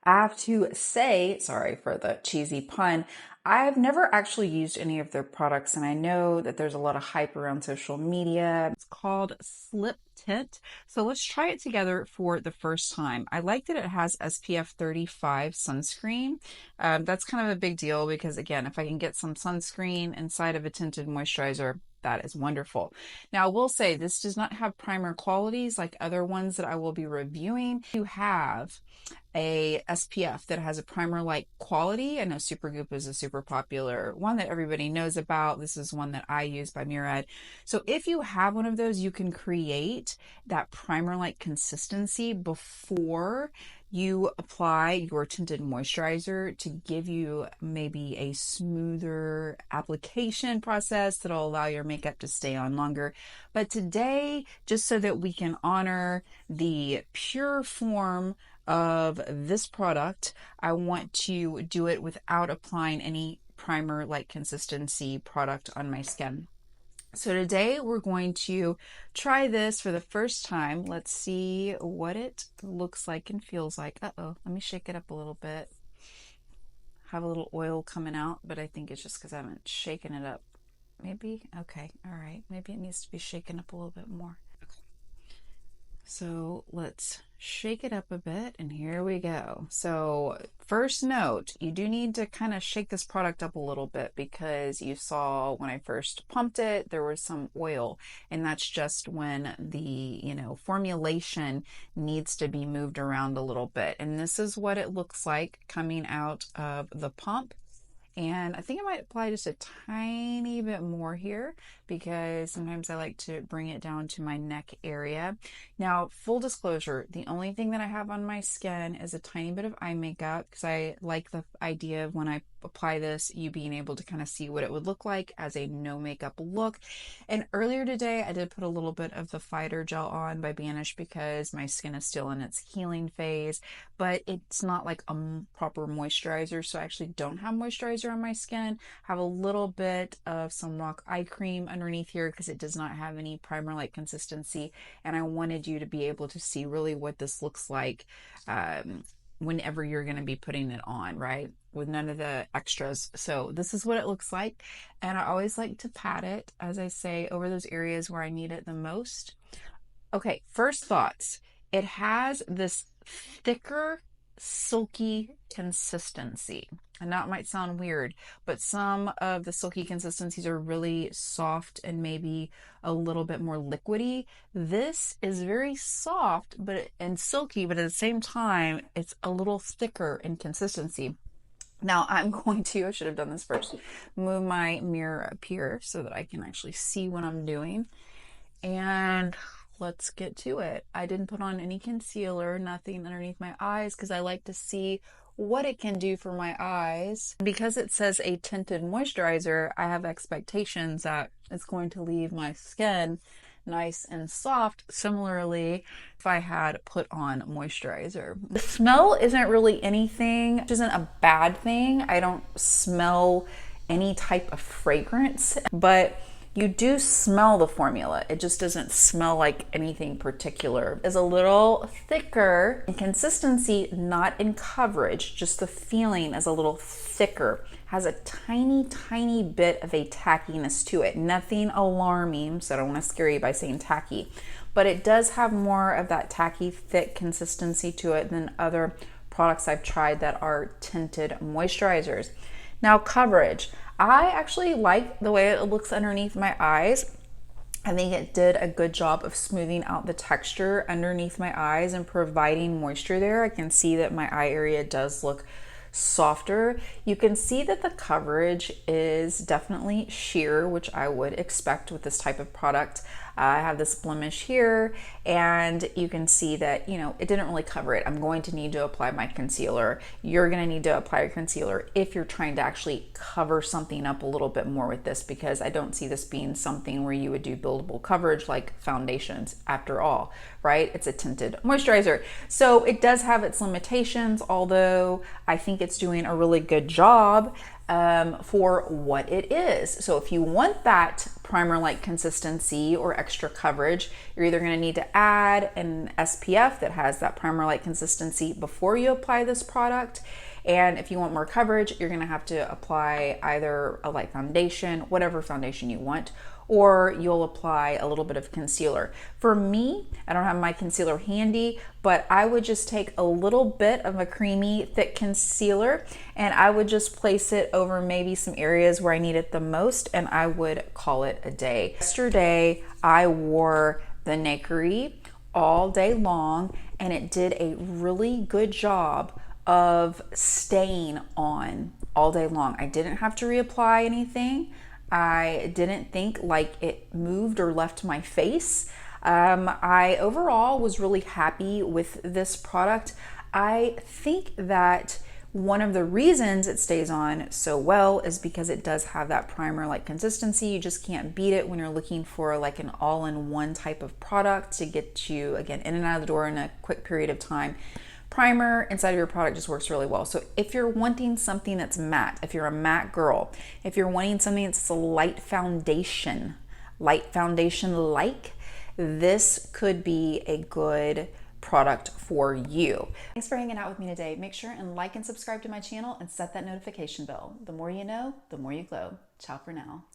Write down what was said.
I have to say, sorry for the cheesy pun, I've never actually used any of their products, and I know that there's a lot of hype around social media. It's called Slip Tint. So let's try it together for the first time. I like that it has SPF 35 sunscreen. That's kind of a big deal because, again, if I can get some sunscreen inside of a tinted moisturizer, that is wonderful. Now, I will say this does not have primer qualities like other ones that I will be reviewing. You have a SPF that has a primer-like quality. I know Supergoop is a super popular one that everybody knows about. This is one that I use by Murad. So if you have one of those, you can create that primer-like consistency before you apply your tinted moisturizer to give you maybe a smoother application process that'll allow your makeup to stay on longer. But today, just so that we can honor the pure form of this product, I want to do it without applying any primer like consistency product on my skin. So today we're going to try this for the first time. Let's see what it looks like and feels like. Uh-oh, let me shake it up a little bit. Have a little oil coming out, but I think it's just because I haven't shaken it up. Maybe? Okay, all right. Maybe it needs to be shaken up a little bit more. So let's shake it up a bit, and here we go. So first note, you do need to kind of shake this product up a little bit because you saw when I first pumped it, there was some oil, and that's just when the, formulation needs to be moved around a little bit. And this is what it looks like coming out of the pump. And I think I might apply just a tiny bit more here because sometimes I like to bring it down to my neck area. Now, full disclosure, the only thing that I have on my skin is a tiny bit of eye makeup because I like the idea of when I apply this, you being able to kind of see what it would look like as a no makeup look. And earlier today, I did put a little bit of the Fighter Gel on by Banish because my skin is still in its healing phase, but it's not like a proper moisturizer, so I actually don't have moisturizer on my skin. Have a little bit of some rock eye cream underneath here because it does not have any primer like consistency, and I wanted you to be able to see really what this looks like whenever you're going to be putting it on, right, with none of the extras. So this is what it looks like, and I always like to pat it, as I say, over those areas where I need it the most. Okay, first thoughts. It has this thicker, silky consistency. And that might sound weird, but some of the silky consistencies are really soft and maybe a little bit more liquidy. This is very soft and silky, but at the same time, it's a little thicker in consistency. Now I'm going to, I should have done this first, move my mirror up here so that I can actually see what I'm doing. And let's get to it. I didn't put on any concealer, nothing underneath my eyes because I like to see what it can do for my eyes. Because it says a tinted moisturizer, I have expectations that it's going to leave my skin nice and soft. Similarly, if I had put on moisturizer. The smell isn't really anything, which isn't a bad thing. I don't smell any type of fragrance, but you do smell the formula. It just doesn't smell like anything particular. It's a little thicker in consistency, not in coverage. Just the feeling is a little thicker. Has a tiny, tiny bit of a tackiness to it. Nothing alarming, so I don't want to scare you by saying tacky. But it does have more of that tacky, thick consistency to it than other products I've tried that are tinted moisturizers. Now, coverage. I actually like the way it looks underneath my eyes. I think it did a good job of smoothing out the texture underneath my eyes and providing moisture there. I can see that my eye area does look softer. You can see that the coverage is definitely sheer, which I would expect with this type of product. I have this blemish here, and you can see that, it didn't really cover it. I'm going to need to apply my concealer. You're going to need to apply your concealer if you're trying to actually cover something up a little bit more with this, because I don't see this being something where you would do buildable coverage like foundations after all, right? It's a tinted moisturizer. So it does have its limitations, although I think it's doing a really good job. for what it is. So if you want that primer-like consistency or extra coverage, you're either going to need to add an SPF that has that primer-like consistency before you apply this product. And if you want more coverage, you're going to have to apply either a light foundation, whatever foundation you want, or you'll apply a little bit of concealer. For me, I don't have my concealer handy, but I would just take a little bit of a creamy, thick concealer, and I would just place it over maybe some areas where I need it the most, and I would call it a day. Yesterday, I wore the NAKERY all day long, and it did a really good job of staying on all day long. I didn't have to reapply anything. I didn't think like it moved or left my face. I overall was really happy with this product. I think that one of the reasons it stays on so well is because it does have that primer-like consistency. You just can't beat it when you're looking for like an all-in-one type of product to get you, again, in and out of the door in a quick period of time. Primer inside of your product just works really well. So if you're wanting something that's matte, if you're a matte girl, if you're wanting something that's a light foundation like, this could be a good product for you. Thanks for hanging out with me today. Make sure and like and subscribe to my channel and set that notification bell. The more you know, the more you glow. Ciao for now.